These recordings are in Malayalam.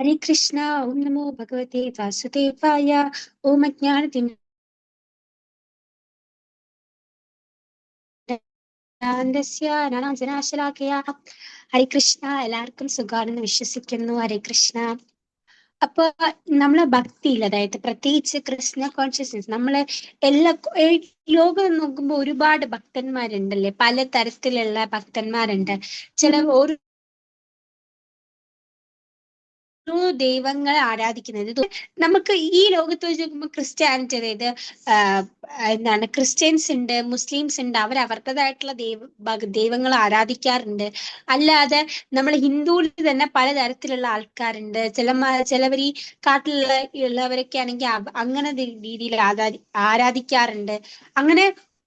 ഹരേ കൃഷ്ണ. ഓം നമോ ഭഗവതേ വാസുദേവായ. ഓം അജ്ഞാനതിമിരാന്ധസ്യ ഹരേ കൃഷ്ണ. എല്ലാവർക്കും സുഖാണെന്ന് വിശ്വസിക്കുന്നു. ഹരേ കൃഷ്ണ. അപ്പൊ നമ്മളെ ഭക്തിയിൽ, അതായത് പ്രത്യേകിച്ച് കൃഷ്ണ കോൺഷ്യസ്നസ്, നമ്മള് എല്ലാ ലോകം നോക്കുമ്പോ ഒരുപാട് ഭക്തന്മാരുണ്ടല്ലേ, പല തരത്തിലുള്ള ഭക്തന്മാരുണ്ട്. ചില ഓരോ ദൈവങ്ങളെ ആരാധിക്കുന്നത്. നമുക്ക് ഈ ലോകത്ത് വെച്ച് നോക്കുമ്പോൾ ക്രിസ്ത്യാനിറ്റി, അതായത് എന്താണ്, ക്രിസ്ത്യൻസ് ഉണ്ട്, മുസ്ലിംസ് ഉണ്ട്, അവർ അവരുടേതായിട്ടുള്ള ദൈവങ്ങളെ ആരാധിക്കാറുണ്ട്. അല്ലാതെ നമ്മൾ ഹിന്ദുവിൽ തന്നെ പലതരത്തിലുള്ള ആൾക്കാരുണ്ട്. ചിലവർ ഈ ഉള്ളവരൊക്കെ ആണെങ്കിൽ അങ്ങനെ രീതിയിൽ ആരാധിക്കാറുണ്ട്. അങ്ങനെ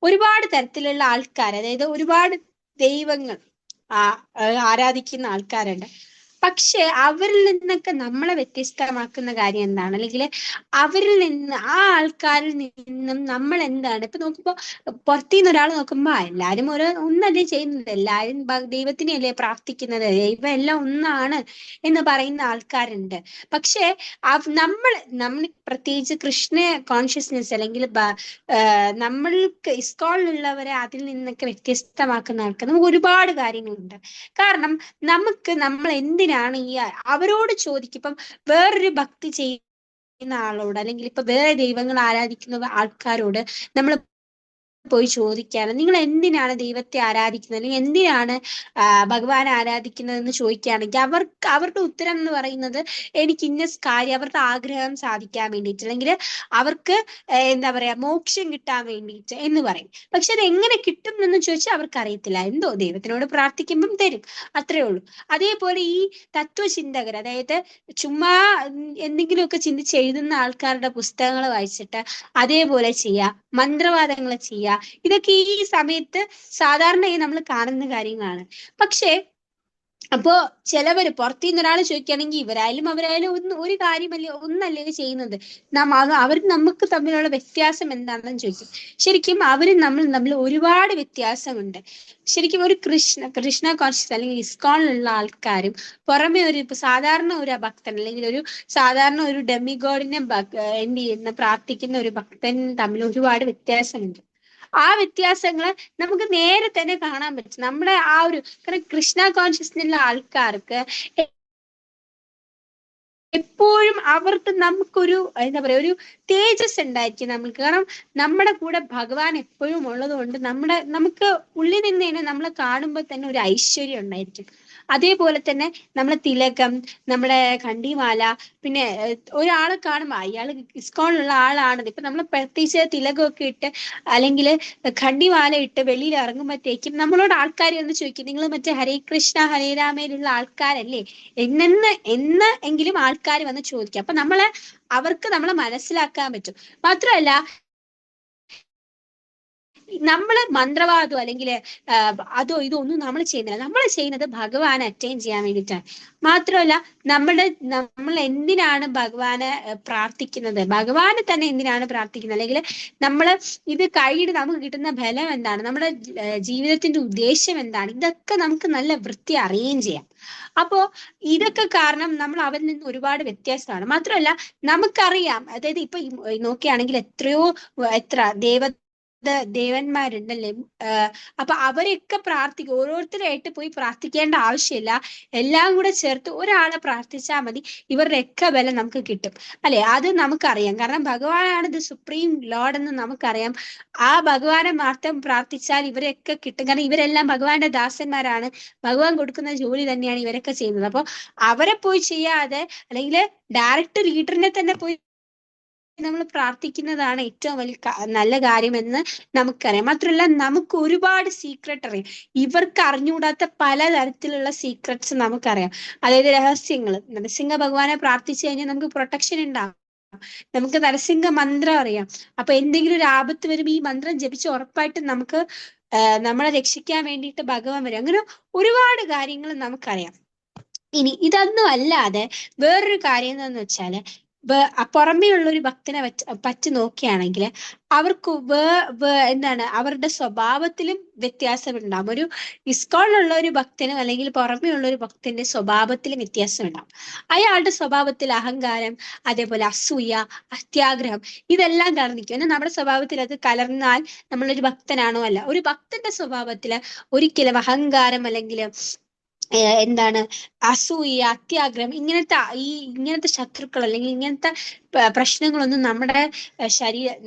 ഒരുപാട് തരത്തിലുള്ള ആൾക്കാർ, അതായത് ഒരുപാട് ദൈവങ്ങൾ ആ ആരാധിക്കുന്ന ആൾക്കാരുണ്ട്. പക്ഷെ അവരിൽ നിന്നൊക്കെ നമ്മളെ വ്യത്യസ്തമാക്കുന്ന കാര്യം എന്താണ്, അല്ലെങ്കിൽ അവരിൽ നിന്ന്, ആ ആൾക്കാരിൽ നിന്നും നമ്മൾ എന്താണ്, ഇപ്പൊ നോക്കുമ്പോ പുറത്തുനിന്ന് ഒരാൾ നോക്കുമ്പോ എല്ലാരും ഒന്നല്ലേ ചെയ്യുന്നത്, എല്ലാരും ദൈവത്തിനെയല്ലേ പ്രാർത്ഥിക്കുന്നത്, ദൈവം എല്ലാം ഒന്നാണ് എന്ന് പറയുന്ന ആൾക്കാരുണ്ട്. പക്ഷെ നമ്മൾ പ്രത്യേകിച്ച് കൃഷ്ണ കോൺഷ്യസ്നെസ്, അല്ലെങ്കിൽ നമ്മൾക്ക് ഇസ്കോളിലുള്ളവരെ അതിൽ നിന്നൊക്കെ വ്യത്യസ്തമാക്കുന്ന ആൾക്കാർ, നമുക്ക് ഒരുപാട് കാര്യങ്ങളുണ്ട്. കാരണം നമ്മൾ എന്തിനാണ് ഈ അവരോട് ചോദിക്കും. ഇപ്പം വേറൊരു ഭക്തി ചെയ്യുന്ന ആളോട്, അല്ലെങ്കിൽ ഇപ്പൊ വേറെ ദൈവങ്ങൾ ആരാധിക്കുന്ന ആൾക്കാരോട് നമ്മൾ പോയി ചോദിക്കാണ്, നിങ്ങൾ എന്തിനാണ് ദൈവത്തെ ആരാധിക്കുന്നത്, അല്ലെങ്കിൽ എന്തിനാണ് ഭഗവാനെ ആരാധിക്കുന്നത് എന്ന് ചോദിക്കുകയാണെങ്കിൽ അവരുടെ ഉത്തരം എന്ന് പറയുന്നത്, എനിക്ക് ഇന്ന കാര്യം, അവരുടെ ആഗ്രഹം സാധിക്കാൻ വേണ്ടിയിട്ട്, അല്ലെങ്കിൽ അവർക്ക് എന്താ പറയാ, മോക്ഷം കിട്ടാൻ വേണ്ടിയിട്ട് എന്ന് പറയും. പക്ഷെ അത് എങ്ങനെ കിട്ടും എന്ന് ചോദിച്ചാൽ അവർക്ക് അറിയത്തില്ല. എന്തോ ദൈവത്തിനോട് പ്രാർത്ഥിക്കുമ്പം തരും, അത്രേ ഉള്ളൂ. അതേപോലെ ഈ തത്വചിന്തകർ, അതായത് ചുമ്മാ എന്തെങ്കിലുമൊക്കെ ചിന്തിച്ച് എഴുതുന്ന ആൾക്കാരുടെ പുസ്തകങ്ങൾ വായിച്ചിട്ട് അതേപോലെ ചെയ്യുക, മന്ത്രവാദങ്ങൾ ചെയ്യുക, ഇതൊക്കെ ഈ സമയത്ത് സാധാരണയായി നമ്മൾ കാണുന്ന കാര്യങ്ങളാണ്. പക്ഷേ അപ്പോ ചിലവര് പുറത്തുനിന്ന് ഒരാൾ ചോദിക്കുകയാണെങ്കിൽ ഇവരായാലും അവരായാലും ഒരു കാര്യമല്ലേ, ഒന്നല്ലേ ചെയ്യുന്നത്, അവർ നമുക്ക് തമ്മിലുള്ള വ്യത്യാസം എന്താണെന്ന് ചോദിക്കും. ശരിക്കും അവരും തമ്മിൽ ഒരുപാട് വ്യത്യാസമുണ്ട്. ശരിക്കും ഒരു കൃഷ്ണ കോൺഷ്യസ് അല്ലെങ്കിൽ ഇസ്കോണിലുള്ള ആൾക്കാരും പുറമെ ഇപ്പൊ സാധാരണ ഒരു ഭക്തൻ, അല്ലെങ്കിൽ സാധാരണ ഒരു ഡെമിഗോഡിനെ എന്ത് ചെയ്യുന്ന പ്രാർത്ഥിക്കുന്ന ഒരു ഭക്തൻ തമ്മിൽ ഒരുപാട് വ്യത്യാസമുണ്ട്. ആ വ്യത്യാസങ്ങള് നമുക്ക് നേരെ തന്നെ കാണാൻ പറ്റും. നമ്മുടെ കാരണം കൃഷ്ണ കോൺഷ്യസ്നുള്ള ആൾക്കാർക്ക് എപ്പോഴും അവർക്ക് നമുക്കൊരു എന്താ പറയാ, ഒരു തേജസ് ഉണ്ടായിരിക്കും നമ്മൾക്ക്. കാരണം നമ്മുടെ കൂടെ ഭഗവാൻ എപ്പോഴും ഉള്ളത് കൊണ്ട് നമുക്ക് ഉള്ളിൽ നിന്ന് തന്നെ നമ്മളെ കാണുമ്പോൾ തന്നെ ഒരു ഐശ്വര്യം ഉണ്ടായിരിക്കും. അതേപോലെ തന്നെ നമ്മളെ തിലകം, നമ്മുടെ കണ്ടിമാല, പിന്നെ ഒരാളെ കാണുമ്പോൾ അയാൾ ഇസ്കോണിലുള്ള ആളാണത്. ഇപ്പൊ നമ്മൾ പ്രത്യേകിച്ച് തിലകമൊക്കെ ഇട്ട് അല്ലെങ്കിൽ ഖണ്ഡിമാല ഇട്ട് വെളിയിൽ ഇറങ്ങുമ്പോഴത്തേക്കും നമ്മളോട് ആൾക്കാർ എന്ന് ചോദിക്കും, നിങ്ങൾ മറ്റേ ഹരേ കൃഷ്ണ ഹരേ രാമയിലുള്ള ആൾക്കാരല്ലേ എന്ന് എങ്കിലും ആൾക്കാർ വന്ന് ചോദിക്കും. അപ്പൊ അവർക്ക് നമ്മളെ മനസ്സിലാക്കാൻ പറ്റും. മാത്രമല്ല, നമ്മള് മന്ത്രവാദോ അല്ലെങ്കിൽ അതോ ഇതോ ഒന്നും നമ്മൾ ചെയ്യുന്നില്ല. നമ്മൾ ചെയ്യുന്നത് ഭഗവാനെ അറ്റൈൻ ചെയ്യാൻ വേണ്ടിയിട്ടാണ്. മാത്രമല്ല, നമ്മൾ എന്തിനാണ് ഭഗവാനെ പ്രാർത്ഥിക്കുന്നത്, ഭഗവാനെ തന്നെ എന്തിനാണ് പ്രാർത്ഥിക്കുന്നത്, അല്ലെങ്കിൽ നമ്മൾ ഇത് കഴിഞ്ഞിട്ട് നമുക്ക് കിട്ടുന്ന ഫലം എന്താണ്, നമ്മുടെ ജീവിതത്തിന്റെ ഉദ്ദേശം എന്താണ്, ഇതൊക്കെ നമുക്ക് നല്ല വൃത്തി അറിയുകയും ചെയ്യാം. അപ്പോ ഇതൊക്കെ കാരണം നമ്മൾ അവരിൽ നിന്ന് ഒരുപാട് വ്യത്യാസമാണ്. മാത്രമല്ല, നമുക്കറിയാം, അതായത് ഇപ്പൊ നോക്കുകയാണെങ്കിൽ എത്ര ദേവന്മാരുണ്ടല്ലേ. അപ്പൊ അവരെയൊക്കെ പ്രാർത്ഥിക്കും, ഓരോരുത്തരായിട്ട് പോയി പ്രാർത്ഥിക്കേണ്ട ആവശ്യമില്ല. എല്ലാം കൂടെ ചേർത്ത് ഒരാളെ പ്രാർത്ഥിച്ചാൽ മതി, ഇവരുടെ ഒക്കെ ബലം നമുക്ക് കിട്ടും, അല്ലെ? അത് നമുക്കറിയാം. കാരണം ഭഗവാനാണ് ദ സുപ്രീം ലോർഡ് എന്ന് നമുക്കറിയാം. ആ ഭഗവാനെ മാത്രം പ്രാർത്ഥിച്ചാൽ ഇവരെയൊക്കെ കിട്ടും. കാരണം ഇവരെല്ലാം ഭഗവാന്റെ ദാസന്മാരാണ്, ഭഗവാൻ കൊടുക്കുന്ന ജോലി തന്നെയാണ് ഇവരൊക്കെ ചെയ്യുന്നത്. അപ്പൊ അവരെ പോയി ചെയ്യാതെ, അല്ലെങ്കിൽ ഡയറക്റ്റ് ലീഡറിനെ തന്നെ പോയി നമ്മൾ പ്രാർത്ഥിക്കുന്നതാണ് ഏറ്റവും വലിയ നല്ല കാര്യമെന്ന് നമുക്കറിയാം. മാത്രമല്ല, നമുക്ക് ഒരുപാട് സീക്രട്ട് അറിയാം. ഇവർക്ക് അറിഞ്ഞുകൂടാത്ത പലതരത്തിലുള്ള സീക്രട്സ് നമുക്കറിയാം, അതായത് രഹസ്യങ്ങൾ. നരസിംഹ ഭഗവാനെ പ്രാർത്ഥിച്ചു കഴിഞ്ഞാൽ നമുക്ക് പ്രൊട്ടക്ഷൻ ഉണ്ടാവും. നമുക്ക് നരസിംഹ മന്ത്രം അറിയാം. അപ്പൊ എന്തെങ്കിലും ഒരു ആപത്ത് വരുമ്പോൾ ഈ മന്ത്രം ജപിച്ച് ഉറപ്പായിട്ടും നമുക്ക് നമ്മളെ രക്ഷിക്കാൻ വേണ്ടിയിട്ട് ഭഗവാൻ വരും. അങ്ങനെ ഒരുപാട് കാര്യങ്ങൾ നമുക്കറിയാം. ഇനി ഇതൊന്നും അല്ലാതെ വേറൊരു കാര്യം എന്താന്ന് വെച്ചാല്, പുറമേ ഉള്ള ഒരു ഭക്തനെ പറ്റി നോക്കുകയാണെങ്കിൽ അവർക്ക് എന്താണ് അവരുടെ സ്വഭാവത്തിലും വ്യത്യാസം ഉണ്ടാകും. ഒരു ഇസ്കോളിലുള്ള ഒരു ഭക്തനും അല്ലെങ്കിൽ പുറമേ ഉള്ള ഒരു ഭക്തന്റെ സ്വഭാവത്തിലും വ്യത്യാസം ഉണ്ടാകും. അയാളുടെ സ്വഭാവത്തിൽ അഹങ്കാരം, അതേപോലെ അസൂയ, അത്യാഗ്രഹം ഇതെല്ലാം കലർന്നിരിക്കും. എന്നാൽ നമ്മുടെ സ്വഭാവത്തിൽ അത് കലർന്നാൽ നമ്മളൊരു ഭക്തനാണോ? അല്ല. ഒരു ഭക്തന്റെ സ്വഭാവത്തില് ഒരിക്കലും അഹങ്കാരം അല്ലെങ്കിൽ എന്താണ് അസൂയ, അത്യാഗ്രഹം ഇങ്ങനത്തെ ശത്രുക്കൾ അല്ലെങ്കിൽ ഇങ്ങനത്തെ പ്രശ്നങ്ങളൊന്നും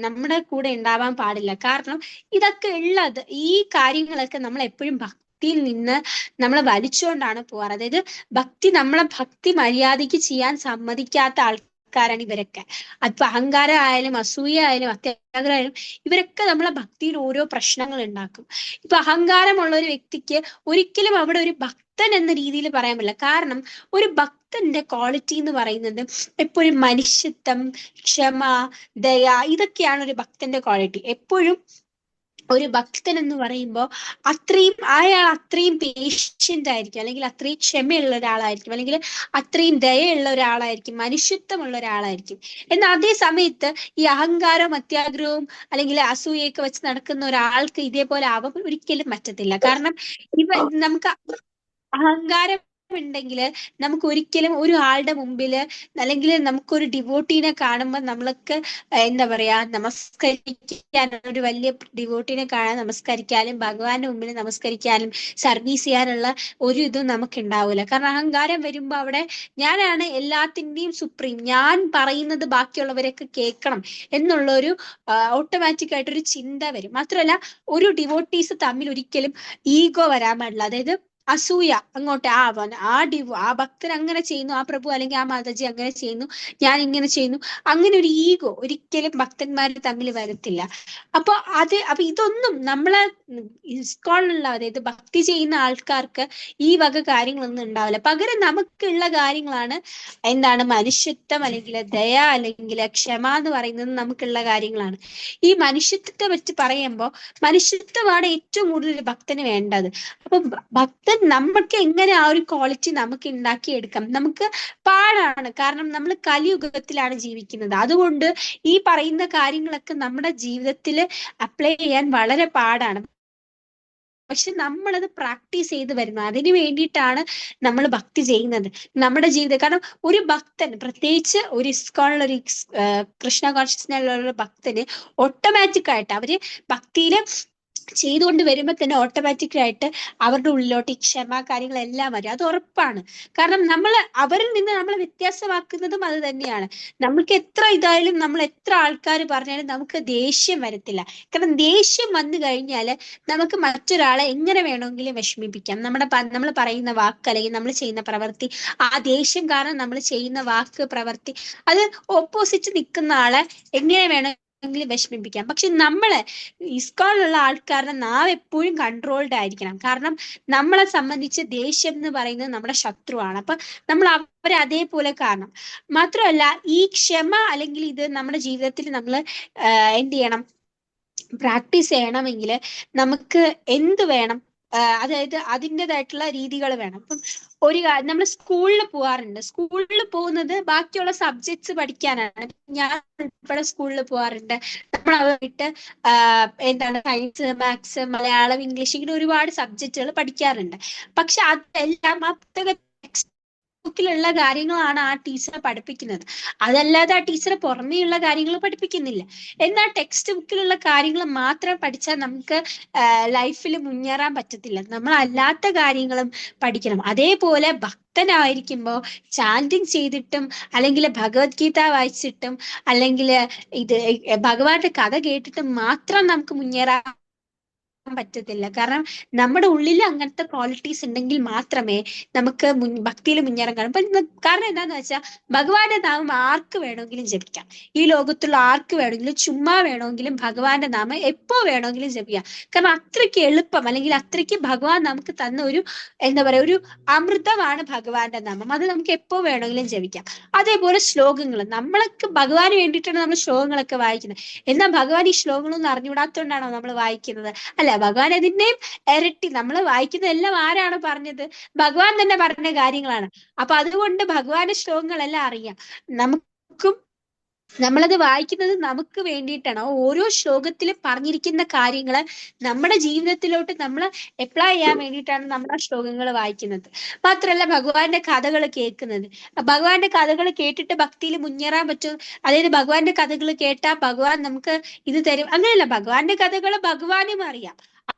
നമ്മുടെ കൂടെ ഉണ്ടാവാൻ പാടില്ല. കാരണം ഇതൊക്കെ ഉള്ളത്, ഈ കാര്യങ്ങളൊക്കെ നമ്മൾ എപ്പോഴും ഭക്തിയിൽ നിന്ന് നമ്മളെ വലിച്ചുകൊണ്ടാണ് പോവാറ്. അതായത് ഭക്തി മര്യാദയ്ക്ക് ചെയ്യാൻ സമ്മതിക്കാത്ത ആൾക്കാരാണ് ഇവരൊക്കെ. അപ്പൊ അഹങ്കാരം ആയാലും അസൂയ ആയാലും അത്യാഗ്രഹം ആയാലും ഇവരൊക്കെ നമ്മളെ ഭക്തിയിൽ ഓരോ പ്രശ്നങ്ങൾ ഉണ്ടാക്കും. ഇപ്പൊ അഹങ്കാരമുള്ള ഒരു വ്യക്തിക്ക് ഒരിക്കലും അവിടെ ഒരു ഭക്തൻ എന്ന രീതിയിൽ പറയാൻ പറ്റില്ല. കാരണം ഒരു ഭക്തന്റെ ക്വാളിറ്റി എന്ന് പറയുന്നത് എപ്പോഴും മനുഷ്യത്വം, ക്ഷമ, ദയ ഇതൊക്കെയാണ് ഒരു ഭക്തന്റെ ക്വാളിറ്റി. എപ്പോഴും ഒരു ഭക്തൻ എന്ന് പറയുമ്പോൾ അയാൾ അത്രയും പേഷ്യന്റ് ആയിരിക്കും, അല്ലെങ്കിൽ അത്രയും ക്ഷമയുള്ള ഒരാളായിരിക്കും, അല്ലെങ്കിൽ അത്രയും ദയുള്ള ഒരാളായിരിക്കും, മനുഷ്യത്വമുള്ള ഒരാളായിരിക്കും. എന്നാൽ അതേ സമയത്ത് ഈ അഹങ്കാരവും അത്യാഗ്രഹവും അല്ലെങ്കിൽ അസൂയൊക്കെ വെച്ച് നടക്കുന്ന ഒരാൾക്ക് ഇതേപോലെ ആവാൻ ഒരിക്കലും പറ്റത്തില്ല. കാരണം നമുക്ക് അഹങ്കാരം ഉണ്ടെങ്കിൽ നമുക്ക് ഒരിക്കലും ഒരു ആളുടെ മുമ്പില് അല്ലെങ്കിൽ നമുക്കൊരു ഡിവോട്ടീനെ കാണുമ്പോൾ നമ്മൾക്ക് എന്താ പറയാ നമസ്കരിക്കാനും, ഒരു വലിയ ഡിവോട്ടീനെ കാണാൻ നമസ്കരിക്കാനും ഭഗവാന്റെ മുമ്പിൽ നമസ്കരിക്കാനും സർവീസ് ചെയ്യാനുള്ള ഒരു ഇതും നമുക്ക് ഉണ്ടാവില്ല. കാരണം അഹങ്കാരം വരുമ്പോ അവിടെ ഞാനാണ് എല്ലാത്തിന്റെയും സുപ്രീം, ഞാൻ പറയുന്നത് ബാക്കിയുള്ളവരൊക്കെ കേൾക്കണം എന്നുള്ള ഒരു ഓട്ടോമാറ്റിക് ആയിട്ടൊരു ചിന്ത വരും. മാത്രമല്ല ഒരു ഡിവോട്ടീസ് തമ്മിൽ ഒരിക്കലും ഈഗോ വരാൻ പാടില്ല. അതായത് അസൂയ അങ്ങോട്ട് ആ ഭക്തൻ അങ്ങനെ ചെയ്യുന്നു, ആ പ്രഭു അല്ലെങ്കിൽ ആ മാതാജി അങ്ങനെ ചെയ്യുന്നു, ഞാൻ ഇങ്ങനെ ചെയ്യുന്നു, അങ്ങനെ ഒരു ഈഗോ ഒരിക്കലും ഭക്തന്മാർ തമ്മിൽ വരത്തില്ല. അപ്പൊ ഇതൊന്നും നമ്മളെ ഇസ്കോളിലുള്ള, അതായത് ഭക്തി ചെയ്യുന്ന ആൾക്കാർക്ക് ഈ വക കാര്യങ്ങളൊന്നും ഉണ്ടാവില്ല. പകരം നമുക്കുള്ള കാര്യങ്ങളാണ് എന്താണ് മനുഷ്യത്വം, അല്ലെങ്കിൽ ദയ, അല്ലെങ്കിൽ ക്ഷമ എന്ന് പറയുന്നത് നമുക്കുള്ള കാര്യങ്ങളാണ്. ഈ മനുഷ്യത്വത്തെ പറ്റി പറയുമ്പോൾ മനുഷ്യത്വമാണ് ഏറ്റവും കൂടുതൽ ഭക്തന് വേണ്ടത്. അപ്പൊ ഭക്തൻ നമുക്ക് എങ്ങനെ ആ ഒരു ക്വാളിറ്റി നമുക്ക് ഉണ്ടാക്കിയെടുക്കാം? നമുക്ക് പാടാണ്. കാരണം നമ്മൾ കലിയുഗത്തിലാണ് ജീവിക്കുന്നത്. അതുകൊണ്ട് ഈ പറയുന്ന കാര്യങ്ങളൊക്കെ നമ്മുടെ ജീവിതത്തിൽ അപ്ലൈ ചെയ്യാൻ വളരെ പാടാണ്. പക്ഷെ നമ്മളത് പ്രാക്ടീസ് ചെയ്ത് വരുന്നു. അതിന് വേണ്ടിയിട്ടാണ് നമ്മൾ ഭക്തി ചെയ്യുന്നത് നമ്മുടെ ജീവിതം. കാരണം ഒരു ഭക്തൻ, പ്രത്യേകിച്ച് ഒരു ഇസ്കോണിലുള്ള ഒരു കൃഷ്ണ കോൺഷ്യസ്നസ് ഉള്ള ഭക്തന് ഓട്ടോമാറ്റിക് ആയിട്ട് അവര് ഭക്തിയില് ചെയ്തുകൊണ്ട് വരുമ്പോൾ തന്നെ ഓട്ടോമാറ്റിക്കായിട്ട് അവരുടെ ഉള്ളിലോട്ട് ഈ ക്ഷമ കാര്യങ്ങളെല്ലാം വരും. അത് ഉറപ്പാണ്. കാരണം അവരിൽ നിന്ന് നമ്മളെ വ്യത്യാസമാക്കുന്നതും അത് തന്നെയാണ്. നമുക്ക് എത്ര ഇതായാലും, നമ്മൾ എത്ര ആൾക്കാർ പറഞ്ഞാലും നമുക്ക് ദേഷ്യം വരത്തില്ല. കാരണം ദേഷ്യം വന്നു കഴിഞ്ഞാൽ നമുക്ക് മറ്റൊരാളെ എങ്ങനെ വേണമെങ്കിലും വിഷമിപ്പിക്കാം. നമ്മൾ പറയുന്ന വാക്ക് അല്ലെങ്കിൽ നമ്മൾ ചെയ്യുന്ന പ്രവൃത്തി, ആ ദേഷ്യം കാരണം നമ്മൾ ചെയ്യുന്ന വാക്ക് പ്രവൃത്തി അത് ഓപ്പോസിറ്റ് നിൽക്കുന്ന ആളെ എങ്ങനെ വേണം വിഷമിപ്പിക്കാം. പക്ഷെ ഇസ്കോളിലുള്ള ആൾക്കാരുടെ നാവ് എപ്പോഴും കൺട്രോൾഡ് ആയിരിക്കണം. കാരണം നമ്മളെ സംബന്ധിച്ച് ദേഷ്യം എന്ന് പറയുന്നത് നമ്മുടെ ശത്രുവാണ്. അപ്പൊ നമ്മൾ അവരെ അതേപോലെ കാണണം. മാത്രമല്ല ഈ ക്ഷമ അല്ലെങ്കിൽ ഇത് നമ്മുടെ ജീവിതത്തിൽ നമ്മൾ എന്ത് ചെയ്യണം, പ്രാക്ടീസ് ചെയ്യണമെങ്കിൽ നമുക്ക് എന്ത് വേണം, അതായത് അതിൻ്റെതായിട്ടുള്ള രീതികൾ വേണം. ഇപ്പം നമ്മൾ സ്കൂളിൽ പോവാറുണ്ട്. സ്കൂളിൽ പോകുന്നത് ബാക്കിയുള്ള സബ്ജക്ട്സ് പഠിക്കാനാണ്. ഞാൻ ഉൾപ്പെടെ സ്കൂളിൽ പോവാറുണ്ട്. നമ്മൾ അവരായിട്ട് എന്താണ് സയൻസ്, മാത്സ്, മലയാളം, ഇംഗ്ലീഷ് ഇങ്ങനെ ഒരുപാട് സബ്ജക്റ്റുകൾ പഠിക്കാറുണ്ട്. പക്ഷെ അതെല്ലാം ആ പുസ്തക ബുക്കിലുള്ള കാര്യങ്ങളാണ് ആ ടീച്ചറെ പഠിപ്പിക്കുന്നത്. അതല്ലാതെ ആ ടീച്ചറെ പുറമേയുള്ള കാര്യങ്ങൾ പഠിപ്പിക്കുന്നില്ല. എന്നാൽ ടെക്സ്റ്റ് ബുക്കിലുള്ള കാര്യങ്ങൾ മാത്രം പഠിച്ചാൽ നമുക്ക് ലൈഫിൽ മുന്നേറാൻ പറ്റത്തില്ല. നമ്മൾ അല്ലാത്ത കാര്യങ്ങളും പഠിക്കണം. അതേപോലെ ഭക്തനായിരിക്കുമ്പോൾ ചാന്റിങ് ചെയ്തിട്ടും അല്ലെങ്കിൽ ഭഗവത്ഗീത വായിച്ചിട്ടും അല്ലെങ്കിൽ ഇത് ഭഗവാന്റെ കഥ കേട്ടിട്ടും മാത്രം നമുക്ക് മുന്നേറാൻ പറ്റത്തില്ല. കാരണം നമ്മുടെ ഉള്ളിൽ അങ്ങനത്തെ ക്വാളിറ്റീസ് ഉണ്ടെങ്കിൽ മാത്രമേ നമുക്ക് ഭക്തിയിൽ മുന്നേറാൻ കാണും. കാരണം എന്താന്ന് വെച്ചാൽ ഭഗവാന്റെ നാമം ആർക്ക് വേണമെങ്കിലും ജപിക്കാം. ഈ ലോകത്തുള്ള ആർക്ക് വേണമെങ്കിലും ചുമ്മാ വേണമെങ്കിലും ഭഗവാന്റെ നാമം എപ്പോ വേണമെങ്കിലും ജപിക്കാം. കാരണം അത്രയ്ക്ക് എളുപ്പം, അല്ലെങ്കിൽ അത്രയ്ക്ക് ഭഗവാൻ നമുക്ക് തന്ന ഒരു എന്താ പറയാ ഒരു അമൃതമാണ് ഭഗവാന്റെ നാമം. അത് നമുക്ക് എപ്പോ വേണമെങ്കിലും ജപിക്കാം. അതേപോലെ ശ്ലോകങ്ങൾ, നമ്മൾക്ക് ഭഗവാന് വേണ്ടിയിട്ടാണ് നമ്മൾ ശ്ലോകങ്ങളൊക്കെ വായിക്കുന്നത്. എന്നാൽ ഭഗവാൻ ഈ ശ്ലോകങ്ങളൊന്നും അറിഞ്ഞുകൂടാത്തോണ്ടാണോ നമ്മൾ വായിക്കുന്നത്? അല്ല, ഭഗവാൻ അതിന്റെയും ഇരട്ടി നമ്മൾ വായിക്കുന്നതെല്ലാം ആരാണ് പറഞ്ഞത്? ഭഗവാൻ തന്നെ പറഞ്ഞ കാര്യങ്ങളാണ്. അപ്പൊ അതുകൊണ്ട് ഭഗവാന്റെ ശ്ലോകങ്ങളെല്ലാം അറിയാം. നമുക്കും നമ്മളത് വായിക്കുന്നത് നമുക്ക് വേണ്ടിയിട്ടാണ്. ഓരോ ശ്ലോകത്തിലും പറഞ്ഞിരിക്കുന്ന കാര്യങ്ങള് നമ്മുടെ ജീവിതത്തിലോട്ട് നമ്മൾ അപ്ലൈ ചെയ്യാൻ വേണ്ടിയിട്ടാണ് നമ്മൾ ആ ശ്ലോകങ്ങൾ വായിക്കുന്നത്. മാത്രമല്ല ഭഗവാന്റെ കഥകൾ കേൾക്കുന്നത്. ഭഗവാന്റെ കഥകൾ കേട്ടിട്ട് ഭക്തിയിൽ മുന്നേറാൻ പറ്റും. അതായത് ഭഗവാന്റെ കഥകൾ കേട്ടാൽ ഭഗവാൻ നമുക്ക് ഇത് തരും, അങ്ങനെയല്ല. ഭഗവാന്റെ കഥകൾ ഭഗവാനും അറിയാം.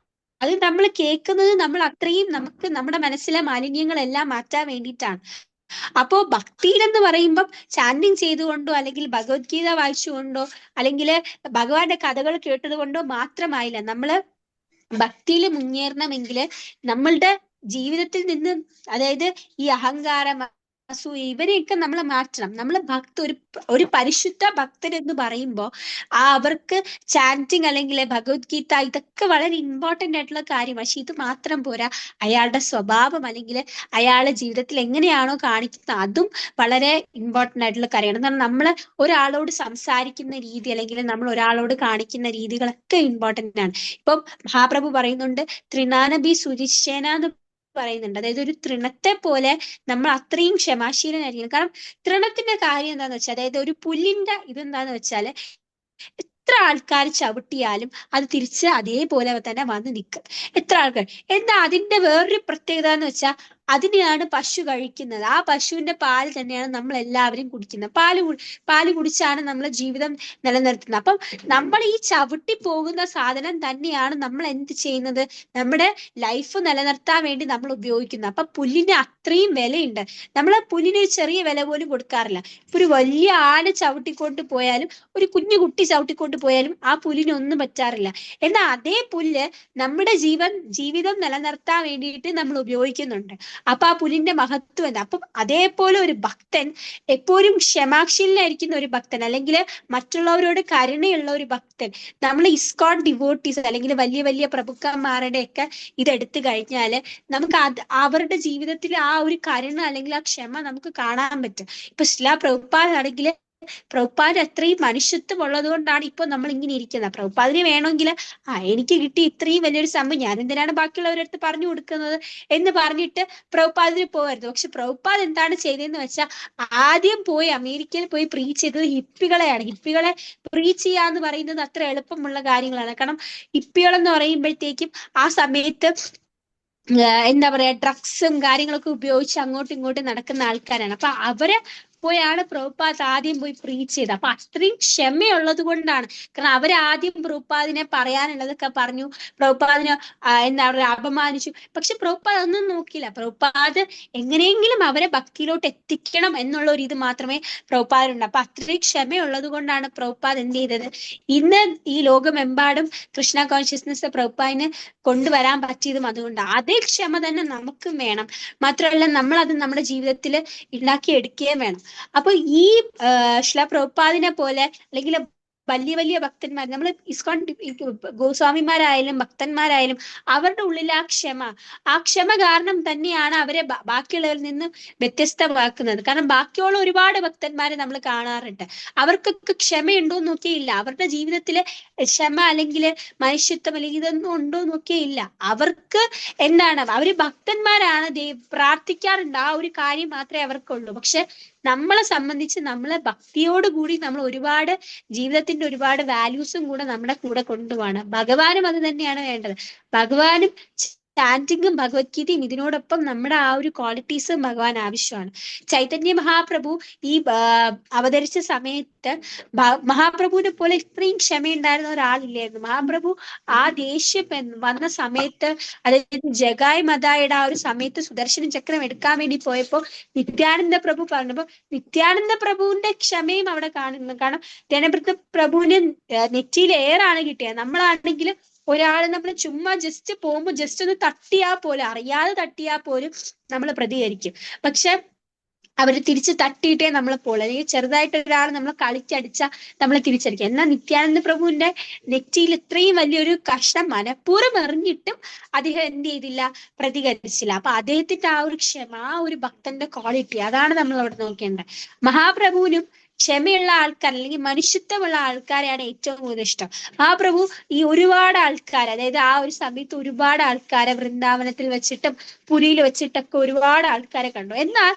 അത് നമ്മൾ കേൾക്കുന്നത് നമ്മൾ അത്രയും നമുക്ക് നമ്മുടെ മനസ്സിലെ മാലിന്യങ്ങളെല്ലാം മാറ്റാൻ വേണ്ടിയിട്ടാണ്. അപ്പോ ഭക്തിയിലെന്ന് പറയുമ്പം ചാന്റിങ് ചെയ്തുകൊണ്ടോ അല്ലെങ്കിൽ ഭഗവത്ഗീത വായിച്ചുകൊണ്ടോ അല്ലെങ്കിൽ ഭഗവാന്റെ കഥകൾ കേട്ടത് കൊണ്ടോ മാത്രമായില്ല. നമ്മള് ഭക്തിയിൽ മുന്നേറണമെങ്കിൽ നമ്മളുടെ ജീവിതത്തിൽ നിന്ന്, അതായത് ഈ അഹങ്കാരം, അസൂയ, ഇവരെയൊക്കെ നമ്മൾ മാറ്റണം. നമ്മൾ ഒരു പരിശുദ്ധ ഭക്തൻ എന്ന് പറയുമ്പോൾ അവർക്ക് ചാന്റിങ് അല്ലെങ്കിൽ ഭഗവത്ഗീത ഇതൊക്കെ വളരെ ഇമ്പോർട്ടന്റ് ആയിട്ടുള്ള കാര്യം. പക്ഷെ ഇത് മാത്രം പോരാ, അയാളുടെ സ്വഭാവം അല്ലെങ്കിൽ അയാളുടെ ജീവിതത്തിൽ എങ്ങനെയാണോ കാണിക്കുന്നത് അതും വളരെ ഇമ്പോർട്ടന്റ് ആയിട്ടുള്ള കാര്യമാണ്. എന്നാൽ നമ്മൾ ഒരാളോട് സംസാരിക്കുന്ന രീതി അല്ലെങ്കിൽ നമ്മൾ ഒരാളോട് കാണിക്കുന്ന രീതികളൊക്കെ ഇമ്പോർട്ടന്റ് ആണ്. ഇപ്പം മഹാപ്രഭു പറയുന്നുണ്ട്, ത്രിനാനബി സുരിശേന എന്ന് പറയുന്നുണ്ട്. അതായത് ഒരു തൃണത്തെ പോലെ നമ്മൾ അത്രയും ക്ഷമാശീലനായിരിക്കണം. കാരണം തൃണത്തിന്റെ കാര്യം എന്താന്ന് വെച്ചാൽ, അതായത് ഒരു പുല്ലിന്റെ ഇതെന്താന്ന് വെച്ചാല് എത്ര ആൾക്കാർ ചവിട്ടിയാലും അത് തിരിച്ച് അതേപോലെ തന്നെ വന്ന് നിൽക്കും. എത്ര ആൾക്കാർ. എന്താ അതിന്റെ വേറൊരു പ്രത്യേകത എന്ന് വെച്ചാൽ, അതിനെയാണ് പശു കഴിക്കുന്നത്. ആ പശുവിന്റെ പാൽ തന്നെയാണ് നമ്മൾ എല്ലാവരും കുടിക്കുന്നത്. പാല് കുടിച്ചാണ് നമ്മൾ ജീവിതം നിലനിർത്തുന്നത്. അപ്പം നമ്മൾ ഈ ചവിട്ടി പോകുന്ന സാധനം തന്നെയാണ് നമ്മൾ എന്ത് ചെയ്യുന്നത്, നമ്മുടെ ലൈഫ് നിലനിർത്താൻ വേണ്ടി നമ്മൾ ഉപയോഗിക്കുന്നത്. അപ്പൊ പുല്ലിന് അത്രയും വിലയുണ്ട്. നമ്മൾ പുല്ലിന് ഒരു ചെറിയ വില പോലും കൊടുക്കാറില്ല. ഇപ്പൊ ഒരു വലിയ ആന ചവിട്ടിക്കൊണ്ട് പോയാലും ഒരു കുഞ്ഞു കുട്ടി ചവിട്ടിക്കൊണ്ട് പോയാലും ആ പുല്ലിനൊന്നും പറ്റാറില്ല. എന്നാൽ അതേ പുല്ല് നമ്മുടെ ജീവിതം നിലനിർത്താൻ വേണ്ടിയിട്ട് നമ്മൾ ഉപയോഗിക്കുന്നുണ്ട്. അപ്പൊ ആ പുല്ലിന്റെ മഹത്വം എന്താ? അപ്പം അതേപോലെ ഒരു ഭക്തൻ എപ്പോഴും ക്ഷമാശീലനായിരിക്കുന്ന ഒരു ഭക്തൻ, അല്ലെങ്കിൽ മറ്റുള്ളവരോട് കരുണയുള്ള ഒരു ഭക്തൻ. നമ്മൾ ഇസ്കോൺ ഡിവോട്ടീസ് അല്ലെങ്കിൽ വലിയ വലിയ പ്രഭുക്കന്മാരുടെ ഒക്കെ ഇതെടുത്തു കഴിഞ്ഞാല് നമുക്ക് അവരുടെ ജീവിതത്തിൽ ആ ഒരു കരുണ അല്ലെങ്കിൽ ആ ക്ഷമ നമുക്ക് കാണാൻ പറ്റും. ഇപ്പൊ ശിലാ പ്രഭുപാദാണെങ്കിൽ പ്രഭുപാദ് അത്രയും മനുഷ്യത്വം ഉള്ളത് കൊണ്ടാണ് ഇപ്പൊ നമ്മൾ ഇങ്ങനെ ഇരിക്കുന്നത്. പ്രഭുപാദിന് വേണമെങ്കിൽ എനിക്ക് കിട്ടി ഇത്രയും വലിയൊരു സംഭവം, ഞാൻ എന്തിനാണ് ബാക്കിയുള്ളവരടുത്ത് പറഞ്ഞു കൊടുക്കുന്നത് എന്ന് പറഞ്ഞിട്ട് പ്രഭുപാദിന് പോകരുത്. പക്ഷെ പ്രഭുപാദ് എന്താണ് ചെയ്തതെന്ന് വെച്ചാൽ, ആദ്യം പോയി അമേരിക്കയിൽ പോയി പ്രീച്ച് ചെയ്തത് ഹിപ്പികളെയാണ്. ഹിപ്പികളെ പ്രീച്ച് ചെയ്യാന്ന് പറയുന്നത് അത്ര എളുപ്പമുള്ള കാര്യങ്ങളാണ്. കാരണം ഹിപ്പികളെന്ന് പറയുമ്പോഴത്തേക്കും ആ സമയത്ത് എന്താ പറയാ, ഡ്രഗ്സും കാര്യങ്ങളൊക്കെ ഉപയോഗിച്ച് അങ്ങോട്ടും ഇങ്ങോട്ടും നടക്കുന്ന ആൾക്കാരാണ്. അപ്പൊ അവരെ പോയാണ് പ്രഭുപാദ് ആദ്യം പോയി പ്രീച്ച് ചെയ്തത്. അപ്പൊ അത്രയും ക്ഷമയുള്ളത് കൊണ്ടാണ്. കാരണം അവരാദ്യം പ്രഭുപാദിനെ പറയാനുള്ളതൊക്കെ പറഞ്ഞു, പ്രഭുപാദിനെ എന്താ പറയുക അപമാനിച്ചു. പക്ഷെ പ്രഭുപാദ് ഒന്നും നോക്കിയില്ല. പ്രഭുപാദ് എങ്ങനെയെങ്കിലും അവരെ ഭക്തിയിലോട്ട് എത്തിക്കണം എന്നുള്ള ഒരു ഇത് മാത്രമേ പ്രഭുപാദിനുണ്ട്. അപ്പൊ അത്രയും ക്ഷമയുള്ളത് കൊണ്ടാണ് പ്രഭുപാദ് എന്ത് ചെയ്തത്, ഇന്ന് ഈ ലോകമെമ്പാടും കൃഷ്ണ കോൺഷ്യസ്നസ് പ്രഭുപാദിന് കൊണ്ടുവരാൻ പറ്റിയതും അതുകൊണ്ടാണ്. അതേ ക്ഷമ തന്നെ നമുക്കും വേണം. മാത്രമല്ല നമ്മൾ അത് നമ്മുടെ ജീവിതത്തിൽ ഉണ്ടാക്കി എടുക്കുകയും വേണം. അപ്പൊ ഈ ശിലാ പ്രഭുപാദിനെ പോലെ അല്ലെങ്കിൽ വലിയ വലിയ ഭക്തന്മാർ, നമ്മൾ ഇസ്കോൺ ഗോസ്വാമിമാരായാലും ഭക്തന്മാരായാലും അവരുടെ ഉള്ളിൽ ആ ക്ഷമ കാരണം തന്നെയാണ് അവരെ ബാക്കിയുള്ളവരിൽ നിന്നും വ്യത്യസ്തമാക്കുന്നത്. കാരണം ബാക്കിയുള്ള ഒരുപാട് ഭക്തന്മാരെ നമ്മൾ കാണാറുണ്ട്, അവർക്കൊക്കെ ക്ഷമയുണ്ടോ എന്ന് നോക്കിയില്ല. അവരുടെ ജീവിതത്തിൽ ക്ഷമ അല്ലെങ്കിൽ മനുഷ്യത്വം അല്ലെങ്കിൽ ഇതൊന്നും ഉണ്ടോ നോക്കിയില്ല. അവർക്ക് എന്താണ്, അവര് ഭക്തന്മാരാണ്, പ്രാർത്ഥിക്കാറുണ്ട്, ആ ഒരു കാര്യം മാത്രമേ അവർക്കുള്ളൂ. പക്ഷെ നമ്മളെ സംബന്ധിച്ച് നമ്മളെ ഭക്തിയോടുകൂടി നമ്മൾ ഒരുപാട് ജീവിതത്തിന്റെ ഒരുപാട് വാല്യൂസും കൂടെ നമ്മുടെ കൂടെ കൊണ്ടുപോകണം. ഭഗവാനും അത് തന്നെയാണ് വേണ്ടത്. ഭഗവാനും ചാന്റിങ്ങും ഭഗവത്ഗീതയും ഇതിനോടൊപ്പം നമ്മുടെ ആ ഒരു ക്വാളിറ്റീസും ഭഗവാൻ ആവശ്യമാണ്. ചൈതന്യ മഹാപ്രഭു ഈ അവതരിച്ച സമയത്ത് മഹാപ്രഭുവിനെ പോലെ ഇത്രയും ക്ഷമയുണ്ടായിരുന്ന ഒരാളില്ലായിരുന്നു. മഹാപ്രഭു ആ ദേഷ്യം വന്ന സമയത്ത്, അതായത് ജഗായ് മതായുടെ ആ ഒരു സമയത്ത് സുദർശന ചക്രം എടുക്കാൻ വേണ്ടി പോയപ്പോ നിത്യാനന്ദ പ്രഭു പറഞ്ഞപ്പോ നിത്യാനന്ദ പ്രഭുവിന്റെ ക്ഷമയും അവിടെ കാണുന്നു. കാരണം നിത്യാനന്ദ പ്രഭുവിന് നെറ്റിയിൽ ഏറാണ് കിട്ടിയത്. നമ്മളാണെങ്കിൽ ഒരാൾ നമ്മൾ ചുമ്മാ ജസ്റ്റ് പോകുമ്പോ ജസ്റ്റ് ഒന്ന് തട്ടിയാൽ പോലും, അറിയാതെ തട്ടിയാൽ പോലും നമ്മൾ പ്രതികരിക്കും. പക്ഷെ അവര് തിരിച്ച് തട്ടിയിട്ടേ നമ്മളെ പോലെ, അല്ലെങ്കിൽ ചെറുതായിട്ട് ഒരാൾ നമ്മളെ കളിച്ചടിച്ചാൽ നമ്മളെ തിരിച്ചടിക്കും. എന്നാൽ നിത്യാനന്ദ പ്രഭുവിന്റെ നെറ്റിയിൽ ഇത്രയും വലിയൊരു കഷ്ണം മനഃപൂർവ്വം എറിഞ്ഞിട്ടും അദ്ദേഹം എന്ത് ചെയ്തില്ല, പ്രതികരിച്ചില്ല. അപ്പൊ അദ്ദേഹത്തിന്റെ ആ ഒരു ക്ഷമ, ആ ഒരു ഭക്തന്റെ ക്വാളിറ്റി, അതാണ് നമ്മൾ അവിടെ നോക്കേണ്ടത്. മഹാപ്രഭുവിനും ക്ഷമയുള്ള ആൾക്കാർ അല്ലെങ്കിൽ മനുഷ്യത്വമുള്ള ആൾക്കാരെയാണ് ഏറ്റവും കൂടുതൽ ഇഷ്ടം. മഹാപ്രഭു ഈ ഒരുപാട് ആൾക്കാർ, അതായത് ആ ഒരു സമയത്ത് ഒരുപാട് ആൾക്കാരെ വൃന്ദാവനത്തിൽ വെച്ചിട്ടും പുരിയിൽ വെച്ചിട്ടൊക്കെ ഒരുപാട് ആൾക്കാരെ കണ്ടു. എന്നാൽ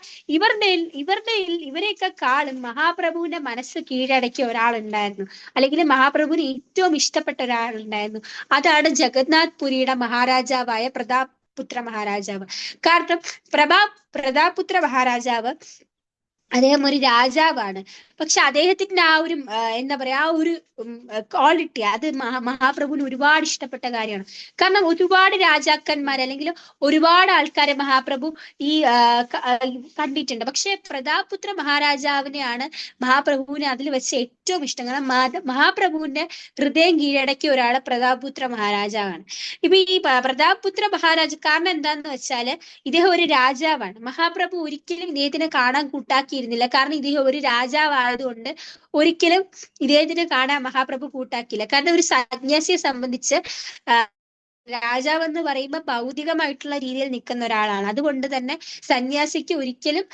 ഇവരെയൊക്കെ കാളും മഹാപ്രഭുവിന്റെ മനസ്സ് കീഴടക്കിയ ഒരാളുണ്ടായിരുന്നു, അല്ലെങ്കിൽ മഹാപ്രഭുവിന് ഏറ്റവും ഇഷ്ടപ്പെട്ട ഒരാളുണ്ടായിരുന്നു. അതാണ് ജഗന്നാഥ് പുരിയുടെ മഹാരാജാവായ പ്രതാപുത്ര മഹാരാജാവ്. കാരണം പ്രതാപുത്ര മഹാരാജാവ് അദ്ദേഹം ഒരു രാജാവാണ്. പക്ഷെ അദ്ദേഹത്തിന്റെ ആ ഒരു എന്താ പറയാ, ആ ഒരു ക്വാളിറ്റി അത് മഹാപ്രഭുവിന് ഒരുപാട് ഇഷ്ടപ്പെട്ട കാര്യമാണ്. കാരണം ഒരുപാട് രാജാക്കന്മാർ അല്ലെങ്കിൽ ഒരുപാട് ആൾക്കാരെ മഹാപ്രഭു ഈ കണ്ടിട്ടുണ്ട്. പക്ഷെ പ്രതാപുത്ര മഹാരാജാവിനെയാണ് മഹാപ്രഭുവിനെ അതിൽ വെച്ച് ഏറ്റവും ഇഷ്ടം. കാരണം മഹാപ്രഭുവിന്റെ ഹൃദയം കീഴടക്കിയ ഒരാള് പ്രതാപുത്ര മഹാരാജാവാണ്. ഇപ്പൊ ഈ പ്രതാപുത്ര മഹാരാജ് കാരണം എന്താന്ന് വെച്ചാല് ഇദ്ദേഹം ഒരു രാജാവാണ്. മഹാപ്രഭു ഒരിക്കലും ഇദ്ദേഹത്തിനെ കാണാൻ കൂട്ടാക്കിയിരുന്നില്ല. കാരണം ഇദ്ദേഹം ഒരു രാജാവായതുകൊണ്ട് ഒരിക്കലും ഇദ്ദേഹത്തിനെ കാണാൻ മഹാപ്രഭു കൂട്ടാക്കിയില്ല. കാരണം ഒരു സന്യാസിയെ സംബന്ധിച്ച് രാജാവ് എന്ന് പറയുമ്പോൾ ഭൗതികമായിട്ടുള്ള രീതിയിൽ നിൽക്കുന്ന ഒരാളാണ്. അതുകൊണ്ട് തന്നെ സന്യാസിക്ക് ഒരിക്കലും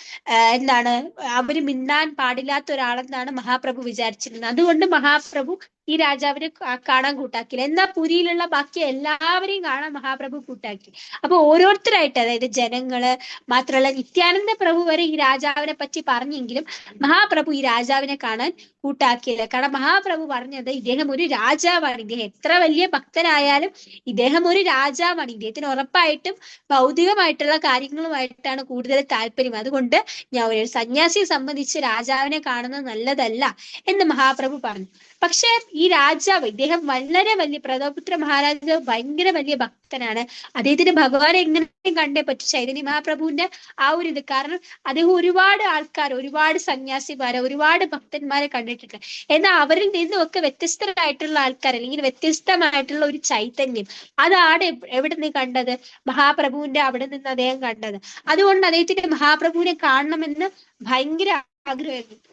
എന്താണ് അവര് മിണ്ടാൻ പാടില്ലാത്ത ഒരാളെന്നാണ് മഹാപ്രഭു വിചാരിച്ചിരുന്നത്. അതുകൊണ്ട് മഹാപ്രഭു ഈ രാജാവിനെ കാണാൻ കൂട്ടാക്കില്ല. എന്നാൽ പുരിയിലുള്ള ബാക്കി എല്ലാവരെയും കാണാൻ മഹാപ്രഭു കൂട്ടാക്കി. അപ്പൊ ഓരോരുത്തരായിട്ട്, അതായത് ജനങ്ങള് മാത്രമല്ല നിത്യാനന്ദ പ്രഭു വരെ ഈ രാജാവിനെ പറ്റി പറഞ്ഞെങ്കിലും മഹാപ്രഭു ഈ രാജാവിനെ കാണാൻ കൂട്ടാക്കിയില്ല. കാരണം മഹാപ്രഭു പറഞ്ഞത് ഇദ്ദേഹം ഒരു രാജാവാണ്, ഇദ്ദേഹം എത്ര വലിയ ഭക്തനായാലും ഇദ്ദേഹം ഒരു രാജാവാണ്, ഇദ്ദേഹത്തിന് ഉറപ്പായിട്ടും ഭൗതികമായിട്ടുള്ള കാര്യങ്ങളുമായിട്ടാണ് കൂടുതൽ താല്പര്യം. അതുകൊണ്ട് ഞാൻ ഒരു സന്യാസിയെ സംബന്ധിച്ച് രാജാവിനെ കാണുന്നത് നല്ലതല്ല എന്ന് മഹാപ്രഭു പറഞ്ഞു. പക്ഷെ ഈ രാജാവ് ഇദ്ദേഹം വളരെ വലിയ പ്രതാപുത്ര മഹാരാജാവ് ഭയങ്കര വലിയ ഭക്തനാണ്. അദ്ദേഹത്തിന് ഭഗവാനെ എങ്ങനെയും കണ്ടേ പറ്റൂ. ചൈതന്യ മഹാപ്രഭുവിന്റെ ആ ഒരു ഇത് കാരണം അദ്ദേഹം ഒരുപാട് ആൾക്കാർ, ഒരുപാട് സന്യാസിമാരെ, ഒരുപാട് ഭക്തന്മാരെ കണ്ടിട്ടുണ്ട്. എന്നാൽ അവരിൽ നിന്നുമൊക്കെ വ്യത്യസ്തരായിട്ടുള്ള ആൾക്കാർ, അല്ലെങ്കിൽ വ്യത്യസ്തമായിട്ടുള്ള ഒരു ചൈതന്യം, അതാണ് എവിടെ നിന്ന് കണ്ടത്? മഹാപ്രഭുവിന്റെ അവിടെ നിന്ന് അദ്ദേഹം കണ്ടത്. അതുകൊണ്ട് അദ്ദേഹത്തിന്റെ മഹാപ്രഭുവിനെ കാണണമെന്ന് ഭയങ്കര ആഗ്രഹമായിരുന്നു.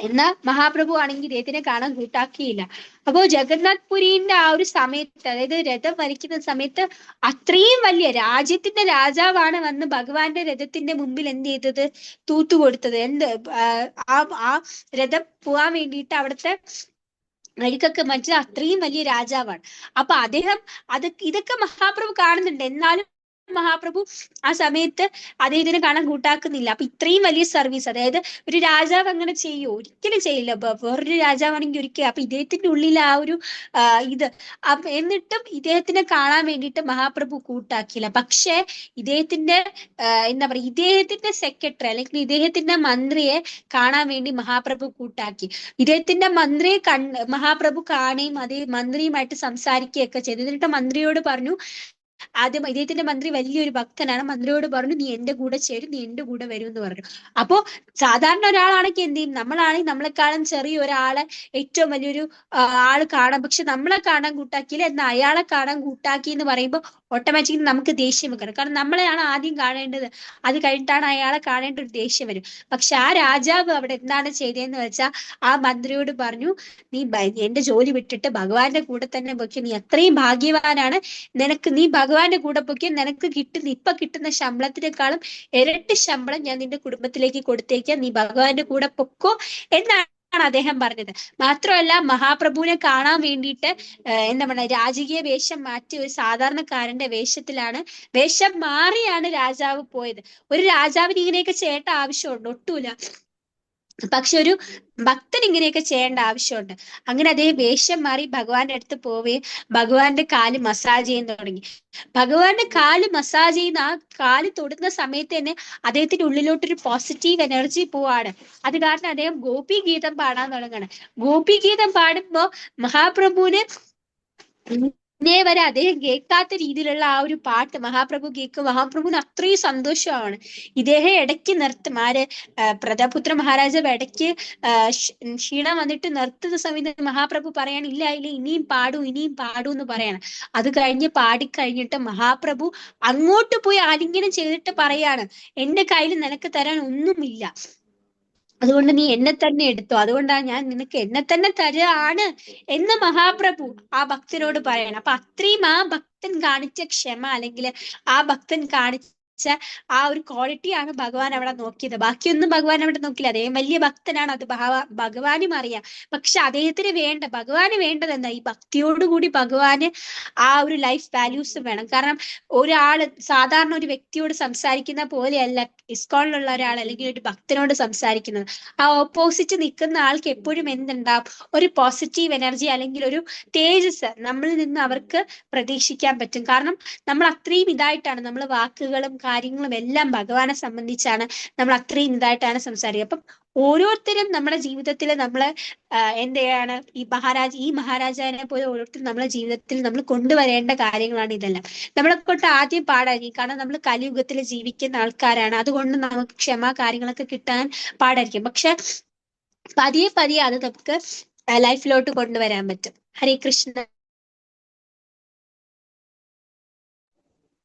എന്നാൽ മഹാപ്രഭു ആണെങ്കിൽ ഇദ്ദേഹത്തിനെ കാണാൻ കൂട്ടാക്കിയില്ല. അപ്പോ ജഗന്നാഥ് പുരിന്റെ ആ ഒരു സമയത്ത്, അതായത് രഥം വലിക്കുന്ന സമയത്ത് അത്രയും വലിയ രാജ്യത്തിന്റെ രാജാവാണ് വന്ന് ഭഗവാന്റെ രഥത്തിന്റെ മുമ്പിൽ എന്ത് ചെയ്തത്? തൂത്തുകൊടുത്തത്. ആ രഥം പോവാൻ വേണ്ടിയിട്ട് അവിടുത്തെ വഴിക്കൊക്കെ മറ്റു അത്രയും വലിയ രാജാവാണ്. അപ്പൊ അദ്ദേഹം ഇതൊക്കെ മഹാപ്രഭു കാണുന്നുണ്ട്. എന്നാലും മഹാപ്രഭു ആ സമയത്ത് അദ്ദേഹത്തിനെ കാണാൻ കൂട്ടാക്കുന്നില്ല. അപ്പൊ ഇത്രയും വലിയ സർവീസ്, അതായത് ഒരു രാജാവ് അങ്ങനെ ചെയ്യോ? ഒരിക്കലും ചെയ്യില്ല. വേറൊരു രാജാവാണെങ്കിൽ ഒരിക്കലും. അപ്പൊ ഇദ്ദേഹത്തിന്റെ ഉള്ളിൽ ആ ഒരു ഇത് എന്നിട്ടും ഇദ്ദേഹത്തിനെ കാണാൻ വേണ്ടിയിട്ട് മഹാപ്രഭു കൂട്ടാക്കിയില്ല. പക്ഷെ ഇദ്ദേഹത്തിന്റെ എന്താ പറയാ, ഇദ്ദേഹത്തിന്റെ സെക്രട്ടറി അല്ലെങ്കിൽ ഇദ്ദേഹത്തിന്റെ മന്ത്രിയെ കാണാൻ വേണ്ടി മഹാപ്രഭു കൂട്ടാക്കി. ഇദ്ദേഹത്തിന്റെ മന്ത്രിയെ മഹാപ്രഭു കാണുകയും അതേ മന്ത്രിയുമായിട്ട് സംസാരിക്കുകയൊക്കെ ചെയ്തു. എന്നിട്ട് മന്ത്രിയോട് പറഞ്ഞു, ആദ്യം ഇദ്ദേഹത്തിന്റെ മന്ത്രി വലിയൊരു ഭക്തനാണ്, മന്ത്രിയോട് പറഞ്ഞു നീ എന്റെ കൂടെ ചേരും, നീ എന്റെ കൂടെ വരും എന്ന് പറഞ്ഞു. അപ്പോ സാധാരണ ഒരാളാണെങ്കിൽ എന്ത് ചെയ്യും? നമ്മളാണെങ്കിൽ നമ്മളെക്കാളും ചെറിയ ഒരാളെ ഏറ്റവും വലിയൊരു ആള് കാണാം, പക്ഷെ നമ്മളെ കാണാൻ കൂട്ടാക്കിയില്ല. എന്നാൽ അയാളെ കാണാൻ കൂട്ടാക്കി എന്ന് പറയുമ്പോൾ ഓട്ടോമാറ്റിക്കലി നമുക്ക് ദേഷ്യം വെക്കണം. കാരണം നമ്മളെയാണ് ആദ്യം കാണേണ്ടത്, അത് കഴിഞ്ഞിട്ടാണ് അയാളെ കാണേണ്ട ഒരു ദേഷ്യം വരും. പക്ഷെ ആ രാജാവ് അവിടെ എന്താണ് ചെയ്തതെന്ന് വെച്ചാൽ ആ മന്ത്രിയോട് പറഞ്ഞു, നീ എന്റെ ജോലി വിട്ടിട്ട് ഭഗവാന്റെ കൂടെ തന്നെ പൊയ്ക്കോ, നീ അത്രയും ഭാഗ്യവാനാണ്, നീ ഭഗവാന്റെ കൂടെ പൊയ്ക്കോ, നിനക്ക് ഇപ്പൊ കിട്ടുന്ന ശമ്പളത്തിനേക്കാളും ഇരട്ടി ശമ്പളം ഞാൻ നിന്റെ കുടുംബത്തിലേക്ക് കൊടുത്തേക്കാം, നീ ഭഗവാന്റെ കൂടെ പൊക്കോ എന്നാണ് അദ്ദേഹം പറഞ്ഞത്. മാത്രമല്ല മഹാപ്രഭുവിനെ കാണാൻ വേണ്ടിയിട്ട് എന്താ പറയുക, രാജകീയ വേഷം മാറ്റി ഒരു സാധാരണക്കാരന്റെ വേഷം മാറിയാണ് രാജാവ് പോയത്. ഒരു രാജാവിന് ഇങ്ങനെയൊക്കെ ചെയ്യേണ്ട ആവശ്യമുണ്ട്? ഒട്ടുമില്ല. പക്ഷെ ഒരു ഭക്തൻ ഇങ്ങനെയൊക്കെ ചെയ്യേണ്ട ആവശ്യമുണ്ട്. അങ്ങനെ അദ്ദേഹം വേഷം മാറി ഭഗവാന്റെ അടുത്ത് പോവുകയും ഭഗവാന്റെ കാല് മസാജ് ചെയ്യാൻ തുടങ്ങി. ഭഗവാന്റെ കാല് മസാജ് ചെയ്യുന്ന ആ കാല് തൊടുന്ന സമയത്ത് തന്നെ അദ്ദേഹത്തിന്റെ ഉള്ളിലോട്ടൊരു പോസിറ്റീവ് എനർജി പോവാണ്. അത് കാരണം അദ്ദേഹം ഗോപി ഗീതം പാടാൻ തുടങ്ങാണ്. ഗോപി ഗീതം പാടുമ്പോ മഹാപ്രഭുവിന് ഇന്നേ വരെ അദ്ദേഹം കേൾക്കാത്ത രീതിയിലുള്ള ആ ഒരു പാട്ട് മഹാപ്രഭു കേൾക്കും. മഹാപ്രഭുവിന് അത്രയും സന്തോഷമാണ്. ഇദ്ദേഹം ഇടയ്ക്ക് നിർത്തും. പ്രതാപുത്ര മഹാരാജാവ് ഇടയ്ക്ക് ക്ഷീണം വന്നിട്ട് നിർത്തുന്ന സമയത്ത് മഹാപ്രഭു പറയാണ്, ഇല്ല ഇനിയും പാടൂ എന്ന് പറയാണ്. അത് കഴിഞ്ഞ് പാടിക്കഴിഞ്ഞിട്ട് മഹാപ്രഭു അങ്ങോട്ട് പോയി ആലിംഗനം ചെയ്തിട്ട് പറയാണ്, എന്റെ കയ്യിൽ നിനക്ക് തരാൻ ഒന്നുമില്ല, അതുകൊണ്ട് നീ എന്നെ തന്നെ എടുത്തോ, അതുകൊണ്ടാണ് ഞാൻ നിനക്ക് എന്നെ തന്നെ തരാണ് എന്ന് മഹാപ്രഭു ആ ഭക്തനോട് പറയണം. അപ്പൊ അത്രയും ആ ഭക്തൻ കാണിച്ച ക്ഷമ, അല്ലെങ്കിൽ ആ ഭക്തൻ കാണിച്ച ആ ഒരു ക്വാളിറ്റിയാണ് ഭഗവാൻ അവിടെ നോക്കിയത്. ബാക്കിയൊന്നും ഭഗവാൻ അവിടെ നോക്കില്ല. അദ്ദേഹം വലിയ ഭക്തനാണ്, അത് ഭഗവാനും അറിയാം. പക്ഷെ അദ്ദേഹത്തിന് ഭഗവാന് വേണ്ടത് എന്താ? ഈ ഭക്തിയോടുകൂടി ഭഗവാന് ആ ഒരു ലൈഫ് വാല്യൂസ് വേണം. കാരണം ഒരാള് സാധാരണ ഒരു വ്യക്തിയോട് സംസാരിക്കുന്ന പോലെയല്ല ഇസ്കോണിലുള്ള ഒരാൾ അല്ലെങ്കിൽ ഒരു ഭക്തനോട് സംസാരിക്കുന്നത്. ആ ഓപ്പോസിറ്റ് നിൽക്കുന്ന ആൾക്ക് എപ്പോഴും എന്തുണ്ടാവും? ഒരു പോസിറ്റീവ് എനർജി അല്ലെങ്കിൽ ഒരു തേജസ് നമ്മളിൽ നിന്ന് അവർക്ക് പ്രതീക്ഷിക്കാൻ പറ്റും. കാരണം നമ്മൾ അത്രയും ഇതായിട്ടാണ്, നമ്മൾ വാക്കുകളും കാര്യങ്ങളും എല്ലാം ഭഗവാനെ സംബന്ധിച്ചാണ് നമ്മൾ അത്രയും ഇതായിട്ടാണ് സംസാരിക്കുക. അപ്പം ഓരോരുത്തരും നമ്മുടെ ജീവിതത്തിൽ നമ്മള് എന്ത് ചെയ്യാണ്? ഈ മഹാരാജാവിനെ പോലെ ഓരോരുത്തരും നമ്മുടെ ജീവിതത്തിൽ നമ്മൾ കൊണ്ടുവരേണ്ട കാര്യങ്ങളാണ് ഇതെല്ലാം. നമ്മളെ കൊണ്ട് ആദ്യം പാടായിരിക്കും, കാരണം നമ്മൾ കലിയുഗത്തിൽ ജീവിക്കുന്ന ആൾക്കാരാണ്. അതുകൊണ്ട് നമുക്ക് ക്ഷമ കാര്യങ്ങളൊക്കെ കിട്ടാൻ പാടായിരിക്കും. പക്ഷെ പതിയെ പതിയെ അത് നമുക്ക് ലൈഫിലോട്ട് കൊണ്ടുവരാൻ പറ്റും. ഹരേ കൃഷ്ണ.